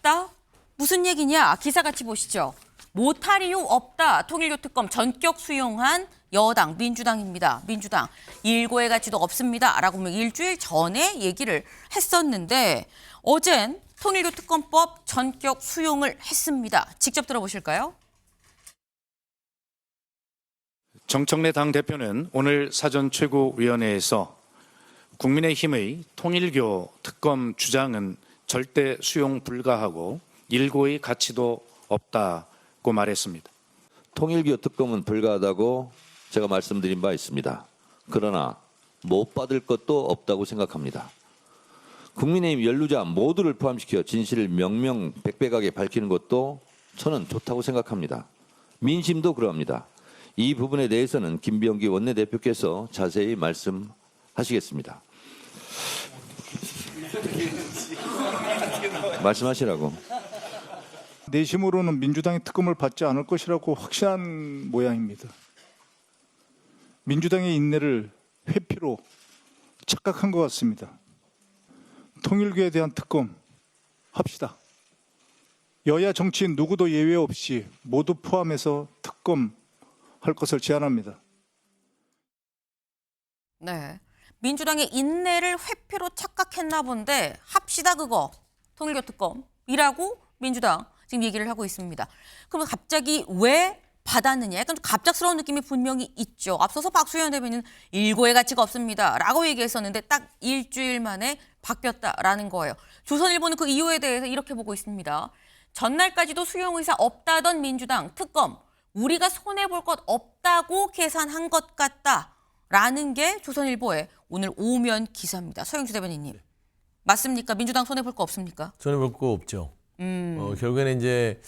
합시다. 무슨 얘기냐? 기사 같이 보시죠. 못할 이유 없다. 통일교 특검 전격 수용한 여당 민주당입니다. 민주당 일고의 가치도 없습니다. 라고 일주일 전에 얘기를 했었는데 어젠 통일교 특검법 전격 수용을 했습니다. 직접 들어보실까요? 정청래 당대표는 오늘 사전 최고위원회에서 국민의힘의 통일교 특검 주장은 절대 수용 불가하고 일고의 가치도 없다고 말했습니다. 통일교 특검은 불가하다고 제가 말씀드린 바 있습니다. 그러나 못 받을 것도 없다고 생각합니다. 국민의힘 연루자 모두를 포함시켜 진실을 명명백백하게 밝히는 것도 저는 좋다고 생각합니다. 민심도 그러합니다. 이 부분에 대해서는 김병기 원내대표께서 자세히 말씀하시겠습니다. 말씀하시라고. 내심으로는 민주당이 특검을 받지 않을 것이라고 확신한 모양입니다. 민주당의 인내를 회피로 착각한 것 같습니다. 통일교에 대한 특검 합시다. 여야 정치인 누구도 예외 없이 모두 포함해서 특검할 것을 제안합니다. 네, 민주당의 인내를 회피로 착각했나 본데 합시다 그거 통일교 특검이라고 민주당 지금 얘기를 하고 있습니다. 그럼 갑자기 왜 받았느냐? 약간 좀 갑작스러운 느낌이 분명히 있죠. 앞서서 박수현 대변인은 일고의 가치가 없습니다. 라고 얘기했었는데 딱 일주일 만에 바뀌었다라는 거예요. 조선일보는 그 이유에 대해서 이렇게 보고 있습니다. 전날까지도 수용 의사 없다던 민주당 특검. 우리가 손해볼 것 없다고 계산한 것 같다라는 게 조선일보의 오늘 오면 기사입니다. 서영주 대변인님. 맞습니까? 민주당 손해볼 거 없습니까? 손해볼 거 없죠. 결국에는 이제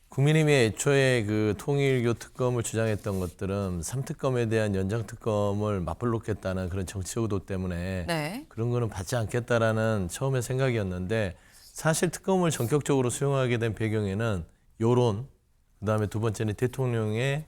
국민의힘이 애초에 그 통일교 특검을 주장했던 것들은 3특검에 대한 연장 특검을 맞불놓겠다는 그런 정치 의도 때문에 네. 그런 거는 받지 않겠다라는 처음의 생각이었는데 사실 특검을 전격적으로 수용하게 된 배경에는 여론, 그다음에 두 번째는 대통령의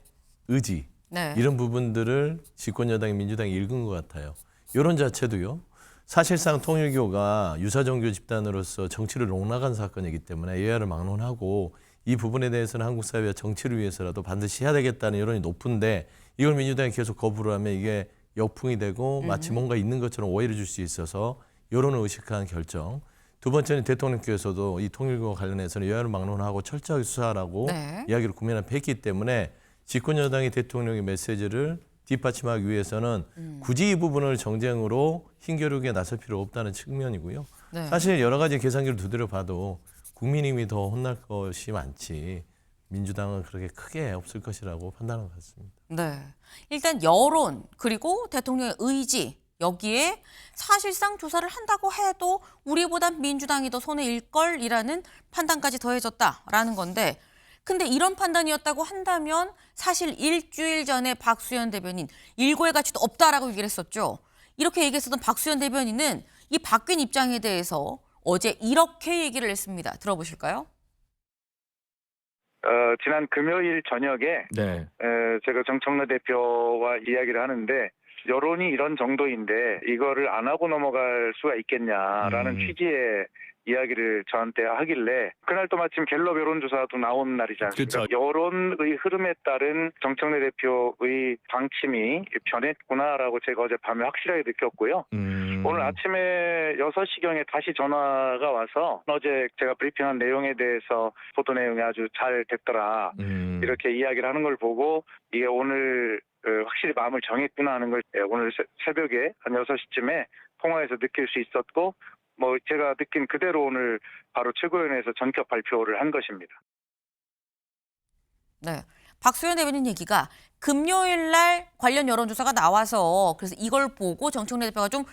의지 네. 이런 부분들을 집권 여당이 민주당이 읽은 것 같아요. 여론 자체도요. 사실상 통일교가 유사종교 집단으로서 정치를 농락한 사건이기 때문에 여야를 막론하고 이 부분에 대해서는 한국 사회와 정치를 위해서라도 반드시 해야 되겠다는 여론이 높은데 이걸 민주당이 계속 거부를 하면 이게 역풍이 되고 마치 뭔가 있는 것처럼 오해를 줄 수 있어서 여론을 의식한 결정. 두 번째는 대통령께서도 이 통일교와 관련해서는 여야를 막론하고 철저하게 수사하라고 네. 이야기를 국민 앞에 했기 때문에 집권 여당이 대통령의 메시지를 뒷받침하기 위해서는 굳이 이 부분을 정쟁으로 힘겨루게 나설 필요 없다는 측면이고요. 네. 사실 여러 가지 계산기를 두드려 봐도 국민의힘이 더 혼날 것이 많지 민주당은 그렇게 크게 없을 것이라고 판단한 것 같습니다. 네. 일단 여론 그리고 대통령의 의지 여기에 사실상 조사를 한다고 해도 우리보단 민주당이 더 손해일 걸이라는 판단까지 더해졌다라는 건데 근데 이런 판단이었다고 한다면 사실 일주일 전에 박수현 대변인 일고의 가치도 없다라고 얘기를 했었죠. 이렇게 얘기했었던 박수현 대변인은 이 바뀐 입장에 대해서 어제 이렇게 얘기를 했습니다. 들어보실까요? 지난 금요일 저녁에 네. 제가 정청래 대표와 이야기를 하는데 여론이 이런 정도인데 이거를 안 하고 넘어갈 수가 있겠냐라는 취지의 이야기를 저한테 하길래 그날 또 마침 갤럽 여론조사도 나온 날이지 않습니까? 여론의 흐름에 따른 정청래 대표의 방침이 변했구나라고 제가 어젯밤에 확실하게 느꼈고요. 오늘 아침에 6시경에 다시 전화가 와서 어제 제가 브리핑한 내용에 대해서 보도 내용이 아주 잘 됐더라 이렇게 이야기를 하는 걸 보고 이게 오늘 확실히 마음을 정했구나 하는 걸 오늘 새벽에 한 6시쯤에 통화해서 느낄 수 있었고 뭐 제가 느낀 그대로 오늘 바로 최고위원회에서 전격 발표를 한 것입니다. 네. 박수현 대변인 얘기가 금요일 날 관련 여론조사가 나와서 그래서 이걸 보고 정청래 대표가 좀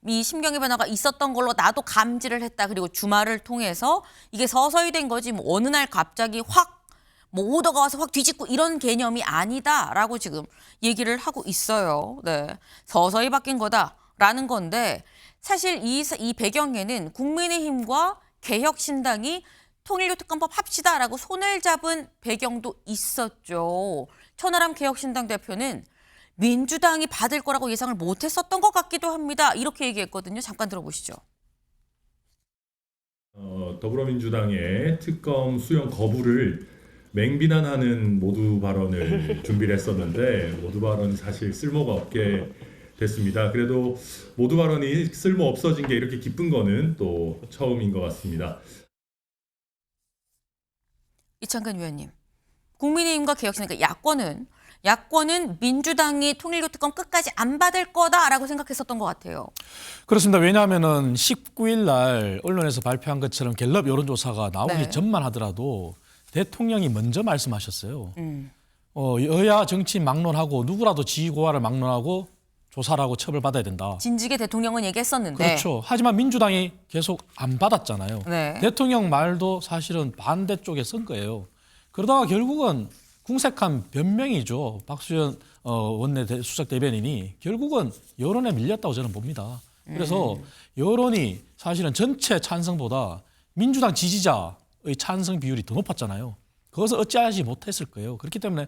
이 심경의 변화가 있었던 걸로 나도 감지를 했다. 그리고 주말을 통해서 이게 서서히 된 거지 뭐 어느 날 갑자기 확 뭐 오더가 와서 확 뒤집고 이런 개념이 아니다라고 지금 얘기를 하고 있어요. 네. 서서히 바뀐 거다라는 건데 사실 이 배경에는 국민의힘과 개혁신당이 통일교 특검법 합시다라고 손을 잡은 배경도 있었죠. 천하람 개혁신당 대표는 민주당이 받을 거라고 예상을 못했었던 것 같기도 합니다. 이렇게 얘기했거든요. 잠깐 들어보시죠. 더불어민주당의 특검 수용 거부를 맹비난하는 모두 발언을 준비를 했었는데 모두 발언이 사실 쓸모가 없게 됐습니다. 그래도 모두 발언이 쓸모 없어진 게 이렇게 기쁜 거는 또 처음인 것 같습니다. 이창근 위원님, 국민의힘과 개혁신당, 야권은 민주당이 통일교 특검 끝까지 안 받을 거다라고 생각했었던 것 같아요. 그렇습니다. 왜냐하면은 19일 날 언론에서 발표한 것처럼 갤럽 여론조사가 나오기 네. 전만 하더라도 대통령이 먼저 말씀하셨어요. 여야 정치 막론하고 누구라도 지휘고하를 막론하고 조사를 하고 처벌받아야 된다. 진즉에 대통령은 얘기했었는데. 그렇죠. 하지만 민주당이 계속 안 받았잖아요. 네. 대통령 말도 사실은 반대쪽에 쓴 거예요. 그러다가 결국은 궁색한 변명이죠. 박수현 원내 수석 대변인이 결국은 여론에 밀렸다고 저는 봅니다. 그래서 여론이 사실은 전체 찬성보다 민주당 지지자의 찬성 비율이 더 높았잖아요. 그것을 어찌하지 못했을 거예요. 그렇기 때문에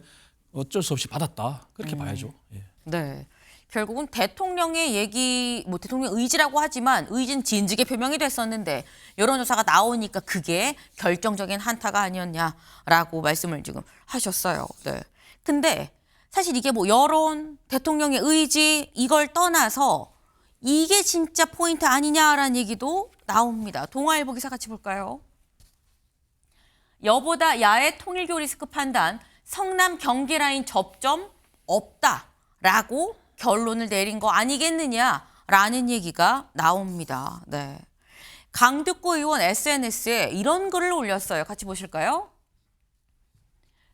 어쩔 수 없이 받았다. 그렇게 봐야죠. 예. 네. 결국은 대통령의 얘기, 뭐 대통령 의지라고 하지만 의지는 진즉에 표명이 됐었는데 여론조사가 나오니까 그게 결정적인 한타가 아니었냐라고 말씀을 지금 하셨어요. 네. 근데 사실 이게 뭐 여론, 대통령의 의지 이걸 떠나서 이게 진짜 포인트 아니냐라는 얘기도 나옵니다. 동아일보 기사 같이 볼까요? 여보다 야의 통일교 리스크 판단, 성남 경기 라인 접점 없다라고 결론을 내린 거 아니겠느냐라는 얘기가 나옵니다. 네. 강득구 의원 SNS에 이런 글을 올렸어요. 같이 보실까요?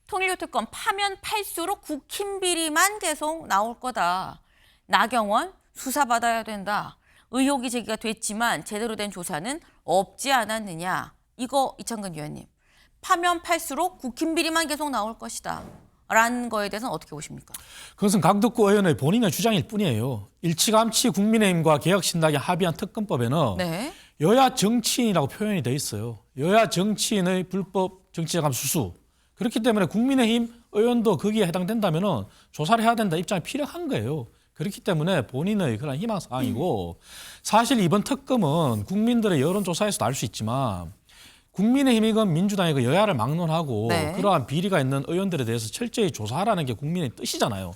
통일교 특검 파면 팔수록 국힘 비리만 계속 나올 거다. 나경원 수사받아야 된다. 의혹이 제기가 됐지만 제대로 된 조사는 없지 않았느냐. 이거 이창근 위원님. 파면 팔수록 국힘 비리만 계속 나올 것이다. 라는 거에 대해서는 어떻게 보십니까? 그것은 강덕구 의원의 본인의 주장일 뿐이에요. 일찌감치 국민의힘과 개혁신당이 합의한 특검법에는 네. 여야 정치인이라고 표현이 돼 있어요. 여야 정치인의 불법 정치자금 수수. 그렇기 때문에 국민의힘 의원도 거기에 해당된다면 조사를 해야 된다 입장이 필요한 거예요. 그렇기 때문에 본인의 그런 희망사항이고 사실 이번 특검은 국민들의 여론조사에서도 알 수 있지만 국민의힘이건 민주당이건 여야를 막론하고 네. 그러한 비리가 있는 의원들에 대해서 철저히 조사하라는 게 국민의 뜻이잖아요.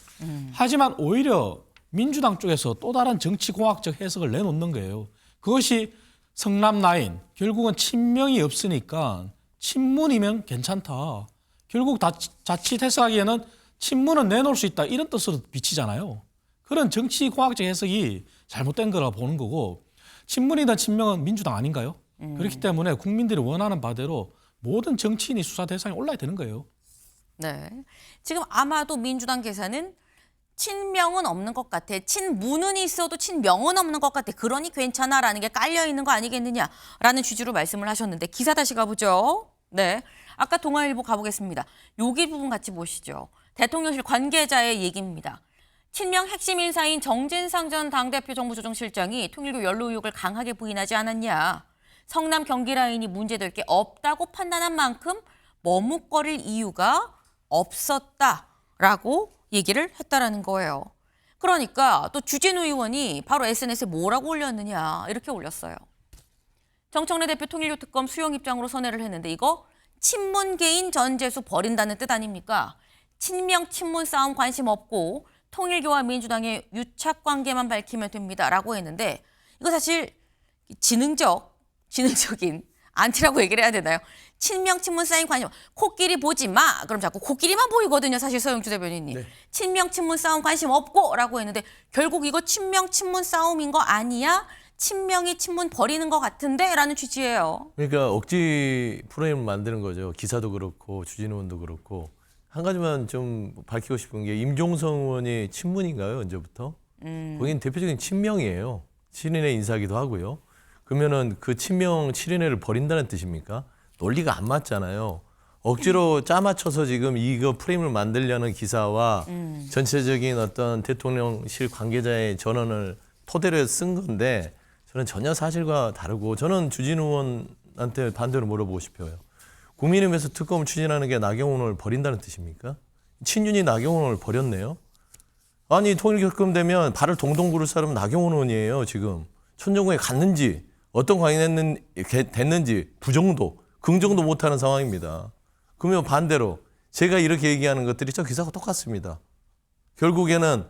하지만 오히려 민주당 쪽에서 또 다른 정치공학적 해석을 내놓는 거예요. 그것이 성남 라인, 결국은 친명이 없으니까 친문이면 괜찮다. 결국 자칫 해석하기에는 친문은 내놓을 수 있다. 이런 뜻으로 비치잖아요. 그런 정치공학적 해석이 잘못된 거라 보는 거고 친문이든 친명은 민주당 아닌가요? 그렇기 때문에 국민들이 원하는 바대로 모든 정치인이 수사 대상에 올라야 되는 거예요. 네. 지금 아마도 민주당 계산은 친명은 없는 것 같아. 친문은 있어도 친명은 없는 것 같아. 그러니 괜찮아라는 게 깔려 있는 거 아니겠느냐라는 취지로 말씀을 하셨는데 기사 다시 가보죠. 네. 아까 동아일보 가보겠습니다. 여기 부분 같이 보시죠. 대통령실 관계자의 얘기입니다. 친명 핵심 인사인 정진상 전 당대표 정무조정실장이 통일교 연루 의혹을 강하게 부인하지 않았냐. 성남 경기 라인이 문제될 게 없다고 판단한 만큼 머뭇거릴 이유가 없었다라고 얘기를 했다라는 거예요. 그러니까 또 주진우 의원이 바로 SNS에 뭐라고 올렸느냐 이렇게 올렸어요. 정청래 대표 통일교 특검 수용 입장으로 선회를 했는데 이거 친문계인 전재수 버린다는 뜻 아닙니까? 친명 친문 싸움 관심 없고 통일교와 민주당의 유착관계만 밝히면 됩니다라고 했는데 이거 사실 지능적인 안티라고 얘기를 해야 되나요? 친명 친문 싸움 관심 코끼리 보지 마. 그럼 자꾸 코끼리만 보이거든요. 사실 서영주 대변인님. 네. 친명 친문 싸움 관심 없고라고 했는데 결국 이거 친명 친문 싸움인 거 아니야? 친명이 친문 버리는 것 같은데? 라는 취지예요. 그러니까 억지 프레임을 만드는 거죠. 기사도 그렇고 주진우 의원도 그렇고. 한 가지만 좀 밝히고 싶은 게 임종성 의원이 친문인가요? 언제부터? 거긴 대표적인 친명이에요. 7인의 인사기도 하고요. 그러면은 그 친명 7인회를 버린다는 뜻입니까? 논리가 안 맞잖아요. 억지로 짜맞춰서 지금 이거 프레임을 만들려는 기사와 전체적인 어떤 대통령실 관계자의 전언을 토대로 쓴 건데 저는 전혀 사실과 다르고 저는 주진우 의원한테 반대로 물어보고 싶어요. 국민의힘에서 특검을 추진하는 게 나경원을 버린다는 뜻입니까? 친윤이 나경원을 버렸네요. 아니 통일특검 되면 발을 동동 구를 사람은 나경원 의원이에요. 지금 천정구에 갔는지 어떤 광인이 됐는지 부정도, 긍정도 못하는 상황입니다. 그러면 반대로 제가 이렇게 얘기하는 것들이 저 기사가 똑같습니다. 결국에는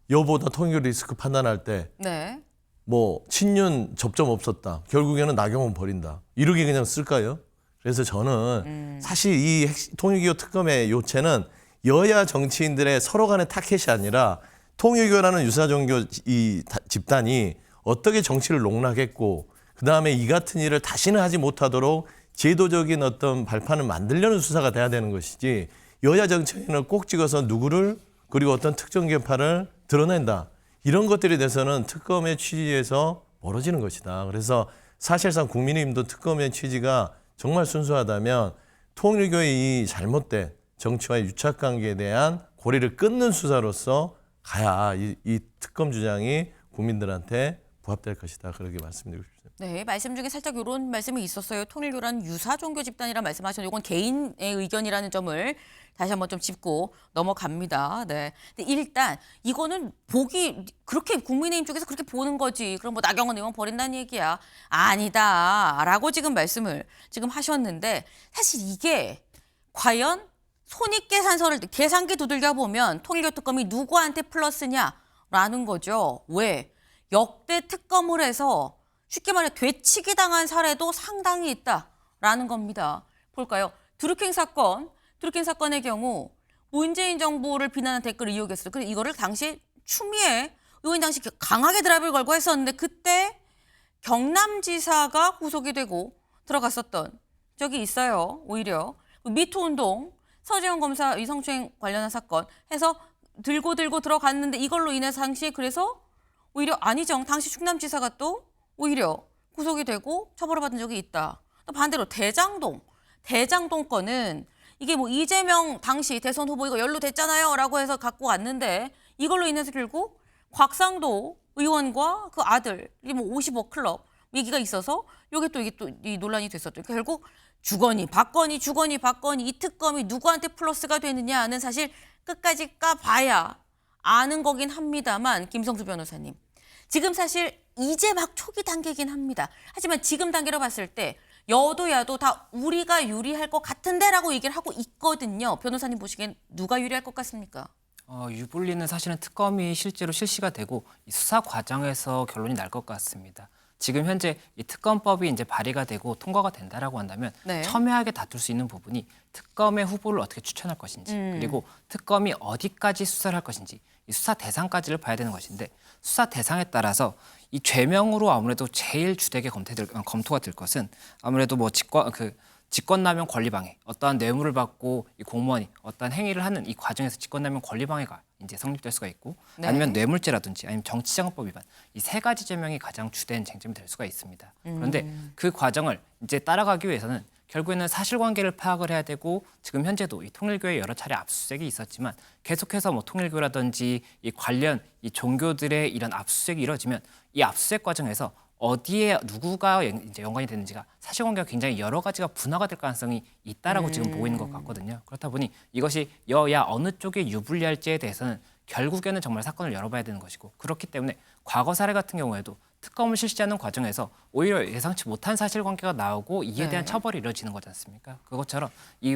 여보다 통일교 리스크 판단할 때 네. 뭐 친윤 접점 없었다. 결국에는 나경원 버린다. 이렇게 그냥 쓸까요? 그래서 저는 사실 이 통일교 특검의 요체는 여야 정치인들의 서로 간의 타켓이 아니라 통일교라는 유사종교 이 집단이 어떻게 정치를 농락했고 그다음에 이 같은 일을 다시는 하지 못하도록 제도적인 어떤 발판을 만들려는 수사가 돼야 되는 것이지 여야 정치인을 꼭 찍어서 누구를 그리고 어떤 특정 계파를 드러낸다. 이런 것들에 대해서는 특검의 취지에서 멀어지는 것이다. 그래서 사실상 국민의힘도 특검의 취지가 정말 순수하다면 통일교의 이 잘못된 정치와의 유착관계에 대한 고리를 끊는 수사로서 가야 이 특검 주장이 국민들한테 부합될 것이다. 그렇게 말씀드리고 싶습니다. 네, 말씀 중에 살짝 이런 말씀이 있었어요. 통일교란 유사 종교 집단이라는 말씀하셨는데 이건 개인의 의견이라는 점을 다시 한번 좀 짚고 넘어갑니다. 네. 근데 일단 이거는 보기 그렇게 국민의힘 쪽에서 그렇게 보는 거지. 그럼 뭐 나경원 의원 버린다는 얘기야. 아니다라고 지금 말씀을 지금 하셨는데 사실 이게 과연 손익계산서를 계산기 두들겨 보면 통일교 특검이 누구한테 플러스냐라는 거죠. 왜? 역대 특검을 해서 쉽게 말해 되치기 당한 사례도 상당히 있다라는 겁니다. 볼까요? 드루킹 사건의 경우 문재인 정부를 비난한 댓글을 이용했어요. 그래서 이거를 당시 추미애 의원 당시 강하게 드랍을 걸고 했었는데 그때 경남지사가 구속이 되고 들어갔었던 적이 있어요. 오히려 미투운동 서지현 검사 위성추행 관련한 사건 해서 들고 들어갔는데 이걸로 인해서 당시에 그래서 오히려 안희정 당시 충남지사가 또 오히려 구속이 되고 처벌을 받은 적이 있다. 또 반대로 대장동 건은 이게 뭐 이재명 당시 대선 후보 이거 연루됐잖아요 라고 해서 갖고 왔는데 이걸로 인해서 결국 곽상도 의원과 그 아들 이게 뭐 50억 클럽 얘기가 있어서 이게 또 이 논란이 됐었죠. 결국 주거니 받거니 이 특검이 누구한테 플러스가 되느냐는 사실 끝까지 까봐야 아는 거긴 합니다만 김성수 변호사님 지금 사실 이제 막 초기 단계긴 합니다. 하지만 지금 단계로 봤을 때 여도 야도 다 우리가 유리할 것 같은데라고 얘기를 하고 있거든요. 변호사님 보시기엔 누가 유리할 것 같습니까? 유불리는 사실은 특검이 실제로 실시가 되고 이 수사 과정에서 결론이 날 것 같습니다. 지금 현재 이 특검법이 이제 발의가 되고 통과가 된다라고 한다면 네. 첨예하게 다툴 수 있는 부분이 특검의 후보를 어떻게 추천할 것인지 그리고 특검이 어디까지 수사를 할 것인지 이 수사 대상까지를 봐야 되는 것인데 수사 대상에 따라서 이 죄명으로 아무래도 제일 주되게 검토가 될 것은 아무래도 뭐 직권남용 권리방해, 어떠한 뇌물을 받고 이 공무원이 어떠한 행위를 하는 이 과정에서 직권남용 권리방해가 이제 성립될 수가 있고 네. 아니면 뇌물죄라든지 아니면 정치자금법 위반 이 세 가지 죄명이 가장 주된 쟁점이 될 수가 있습니다. 그런데 그 과정을 이제 따라가기 위해서는 결국에는 사실관계를 파악을 해야 되고 지금 현재도 이 통일교에 여러 차례 압수수색이 있었지만 계속해서 뭐 통일교라든지 이 관련 이 종교들의 이런 압수수색이 이루어지면 이 압수수색 과정에서 어디에 누구가 이제 연관이 되는지가 사실관계가 굉장히 여러 가지가 분화가 될 가능성이 있다라고 지금 보고 있는 것 같거든요. 그렇다 보니 이것이 여야 어느 쪽에 유불리할지에 대해서는 결국에는 정말 사건을 열어봐야 되는 것이고 그렇기 때문에 과거 사례 같은 경우에도 특검을 실시하는 과정에서 오히려 예상치 못한 사실관계가 나오고 이에 대한 처벌이 이루어지는 거지 않습니까? 그것처럼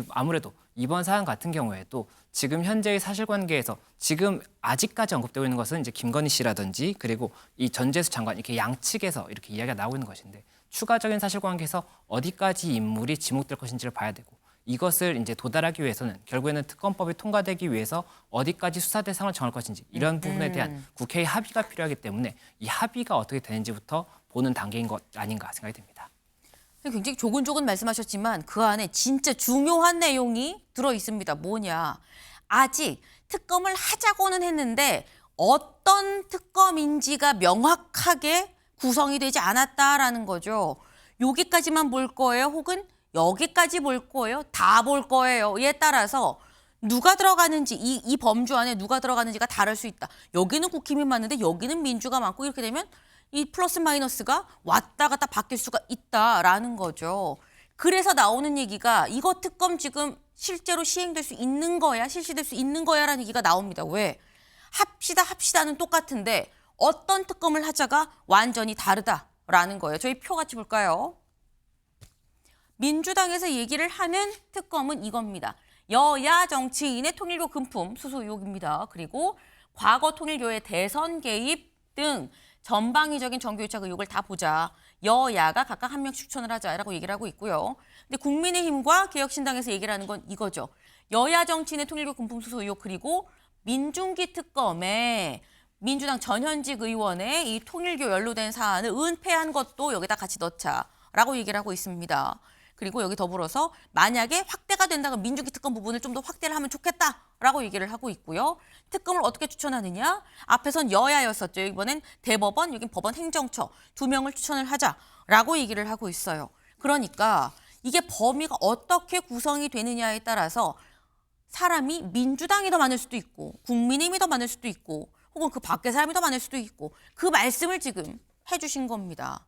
아무래도 이번 사안 같은 경우에도 지금 현재의 사실관계에서 지금 아직까지 언급되고 있는 것은 이제 김건희 씨라든지 그리고 이 전재수 장관 이렇게 양측에서 이렇게 이야기가 나오고 있는 것인데 추가적인 사실관계에서 어디까지 인물이 지목될 것인지를 봐야 되고 이것을 이제 도달하기 위해서는 결국에는 특검법이 통과되기 위해서 어디까지 수사 대상을 정할 것인지 이런 부분에 대한 국회의 합의가 필요하기 때문에 이 합의가 어떻게 되는지부터 보는 단계인 것 아닌가 생각이 듭니다. 굉장히 조근조근 말씀하셨지만 그 안에 진짜 중요한 내용이 들어 있습니다. 뭐냐? 아직 특검을 하자고는 했는데 어떤 특검인지가 명확하게 구성이 되지 않았다라는 거죠. 여기까지만 볼 거예요? 혹은 여기까지 볼 거예요? 다 볼 거예요?에 따라서 누가 들어가는지 이 범주 안에 누가 들어가는지가 다를 수 있다. 여기는 국힘이 많은데 여기는 민주가 많고 이렇게 되면 이 플러스 마이너스가 왔다 갔다 바뀔 수가 있다라는 거죠. 그래서 나오는 얘기가 이거 특검 지금 실제로 시행될 수 있는 거야? 실시될 수 있는 거야라는 얘기가 나옵니다. 왜? 합시다는 똑같은데 어떤 특검을 하자가 완전히 다르다. 라는 거예요. 저희 표 같이 볼까요? 민주당에서 얘기를 하는 특검은 이겁니다. 여야 정치인의 통일교 금품 수수 의혹입니다. 그리고 과거 통일교의 대선 개입 등 전방위적인 정교유착 의혹을 다 보자. 여야가 각각 한 명씩 추천을 하자라고 얘기를 하고 있고요. 근데 국민의힘과 개혁신당에서 얘기를 하는 건 이거죠. 여야 정치인의 통일교 금품 수수 의혹 그리고 민중기 특검에 민주당 전현직 의원의 이 통일교 연루된 사안을 은폐한 것도 여기다 같이 넣자라고 얘기를 하고 있습니다. 그리고 여기 더불어서 만약에 확대가 된다면 민중기 특검 부분을 좀 더 확대를 하면 좋겠다라고 얘기를 하고 있고요. 특검을 어떻게 추천하느냐? 앞에선 여야였었죠. 이번엔 대법원, 여긴 법원 행정처 2명을 추천을 하자라고 얘기를 하고 있어요. 그러니까 이게 범위가 어떻게 구성이 되느냐에 따라서 사람이 민주당이 더 많을 수도 있고 국민의힘이 더 많을 수도 있고 혹은 그 밖에 사람이 더 많을 수도 있고 그 말씀을 지금 해주신 겁니다.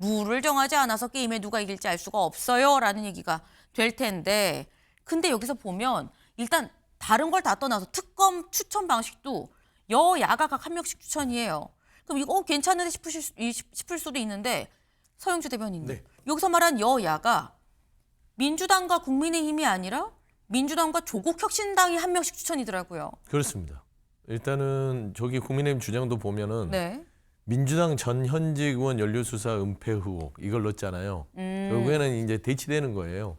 룰을 정하지 않아서 게임에 누가 이길지 알 수가 없어요 라는 얘기가 될 텐데 근데 여기서 보면 일단 다른 걸 다 떠나서 특검 추천 방식도 여야가 각 한 명씩 추천이에요. 그럼 이거 괜찮은데 싶을 수도 있는데 서영주 대변인님 네. 여기서 말한 여야가 민주당과 국민의힘이 아니라 민주당과 조국혁신당이 한 명씩 추천이더라고요. 그렇습니다. 일단은 저기 국민의힘 주장도 보면은 네. 민주당 전현직 의원 연루수사 은폐 의혹 이걸 넣었잖아요. 결국에는 이제 대치되는 거예요.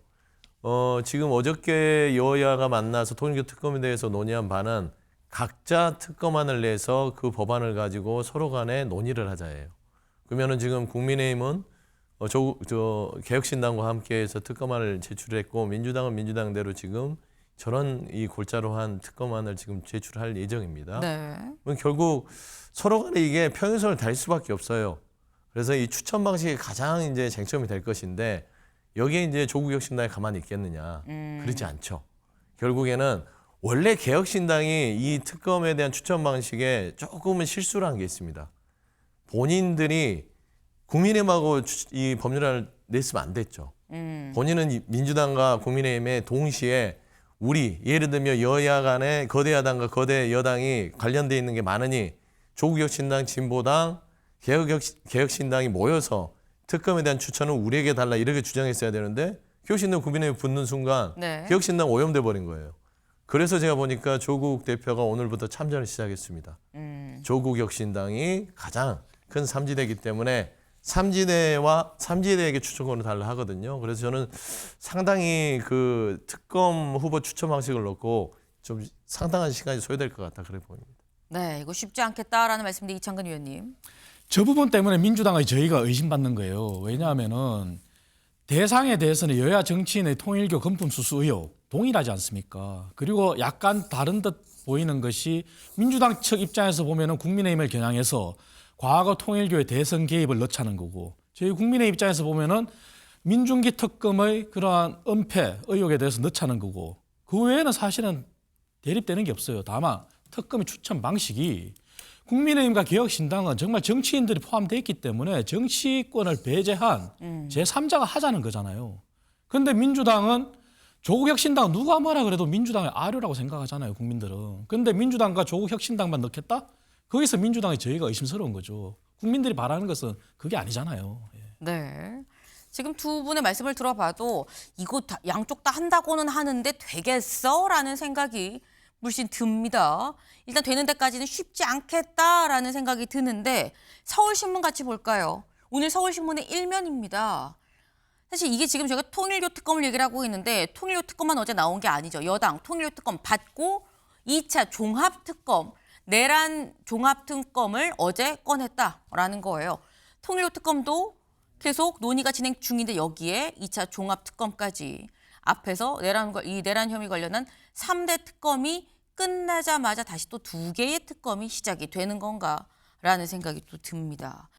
지금 어저께 여야가 만나서 통일교 특검에 대해서 논의한 바는 각자 특검안을 내서 그 법안을 가지고 서로 간에 논의를 하자예요. 그러면은 지금 국민의힘은 개혁신당과 함께해서 특검안을 제출했고 민주당은 민주당대로 지금 저런 이 골자로 한 특검안을 지금 제출할 예정입니다. 네. 그럼 결국 서로 간에 이게 평행선을 달 수밖에 없어요. 그래서 이 추천 방식이 가장 이제 쟁점이 될 것인데 여기에 이제 조국혁신당이 가만히 있겠느냐? 그렇지 않죠. 결국에는 원래 개혁신당이 이 특검에 대한 추천 방식에 조금은 실수를 한 게 있습니다. 본인들이 국민의힘하고 이 법률안을 냈으면 안 됐죠. 본인은 민주당과 국민의힘에 동시에 우리 예를 들면 여야 간에 거대 야당과 거대 여당이 관련돼 있는 게 많으니 조국혁신당, 진보당, 개혁신당이 모여서 특검에 대한 추천을 우리에게 달라 이렇게 주장했어야 되는데 개혁신당 국민의힘 붙는 순간 네. 개혁신당 오염돼 버린 거예요. 그래서 제가 보니까 조국 대표가 오늘부터 참전을 시작했습니다. 조국혁신당이 가장 큰 삼지대이기 때문에 삼지대에게 추천권을 달라 하거든요. 그래서 저는 상당히 그 특검 후보 추천 방식을 놓고 좀 상당한 시간이 소요될 것 같다 그래 보입니다. 네, 이거 쉽지 않겠다라는 말씀인데 이창근 의원님. 저 부분 때문에 민주당의 저희가 의심받는 거예요. 왜냐하면은 대상에 대해서는 여야 정치인의 통일교 금품 수수 의혹 동일하지 않습니까? 그리고 약간 다른 듯 보이는 것이 민주당 측 입장에서 보면은 국민의힘을 겨냥해서 과거 통일교의 대선 개입을 넣자는 거고 저희 국민의 입장에서 보면은 민중기 특검의 그러한 은폐 의혹에 대해서 넣자는 거고 그 외에는 사실은 대립되는 게 없어요. 다만 특검의 추천 방식이 국민의힘과 개혁신당은 정말 정치인들이 포함되어 있기 때문에 정치권을 배제한 제3자가 하자는 거잖아요. 그런데 민주당은 조국혁신당 누가 뭐라 그래도 민주당의 아류라고 생각하잖아요. 국민들은. 그런데 민주당과 조국혁신당만 넣겠다? 거기서 민주당이 저희가 의심스러운 거죠. 국민들이 바라는 것은 그게 아니잖아요. 예. 네. 지금 두 분의 말씀을 들어봐도 이거 양쪽 다 한다고는 하는데 되겠어? 라는 생각이 물씬 듭니다. 일단 되는 데까지는 쉽지 않겠다라는 생각이 드는데 서울신문 같이 볼까요? 오늘 서울신문의 1면입니다. 사실 이게 지금 제가 통일교 특검을 얘기를 하고 있는데 통일교 특검만 어제 나온 게 아니죠. 여당 통일교 특검 받고 2차 종합특검, 내란 종합특검을 어제 꺼냈다라는 거예요. 통일교 특검도 계속 논의가 진행 중인데 여기에 2차 종합특검까지 앞에서 이 내란 혐의 관련한 3대 특검이 끝나자마자 다시 또 2개의 특검이 시작이 되는 건가라는 생각이 또 듭니다.